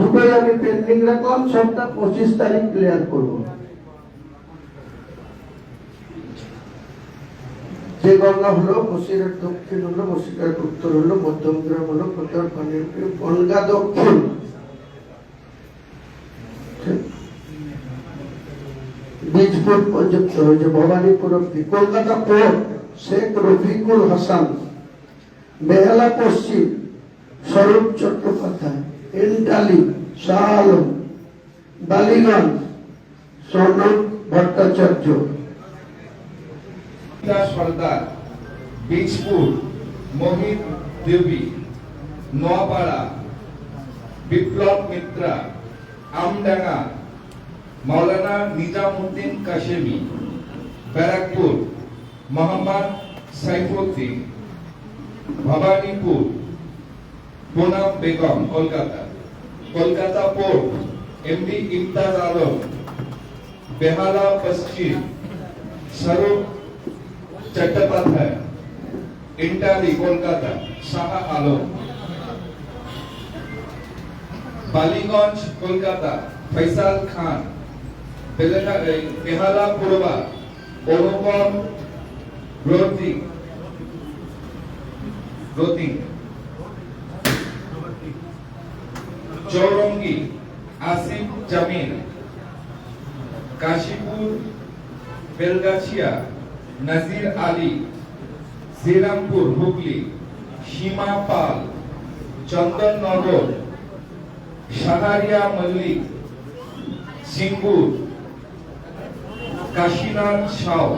দুটোই আমি পেন্ডিং রাখলাম, সবটা 25 তারিখ ক্লিয়ার করব। যে গঙ্গা হলো বসিরহাট দক্ষিণ হলো, বসিরহাট উত্তর হলো, মধ্যমগ্রাম হলো, গঙ্গা দক্ষিণ, বীজপুর পর্যন্ত হয়েছে, ভবানীপুর অব্দি। কলকাতা পোর্ট শেখ রফিকুল হাসান, বেহালা পশ্চিম স্বরূপ চট্টোপাধ্যায়, এন্টালি শাহ আলম, বালিগঞ্জ সনদ ভট্টাচার্য, সর্দার, বীজপুর মোহিত দেবী, নোয়াপাড়া বিপ্লব মিত্রা, আমডাঙ্গা মৌলানা নিজামুদ্দিন কাশেমি, ব্যারাকপুর মোহাম্মদ সাইফুদ্দিন, ভবানীপুর পুনাম বেগম, কলকাতা। কলকাতা পোর্ট এমডি ইমতাজ আলম, বেহালা পশ্চিম স্বরূপ চট্টোপাধ্যায়, ইন্টালি কলকাতা শাহ আলম, বালিগঞ্জ কলকাতা ফৈসাল খান, বেহালা পূর্বা অনুপম রতি, চৌরঙ্গি আসিফ জামিল, কাশীপুর বেলগাছিয়া নজির আলী, শ্রীরামপুর হুগলি সীমা পাল, চন্দননগর শাহরিয়া মল্লিক, সিঙ্গুর কাশীনাথ সাউ।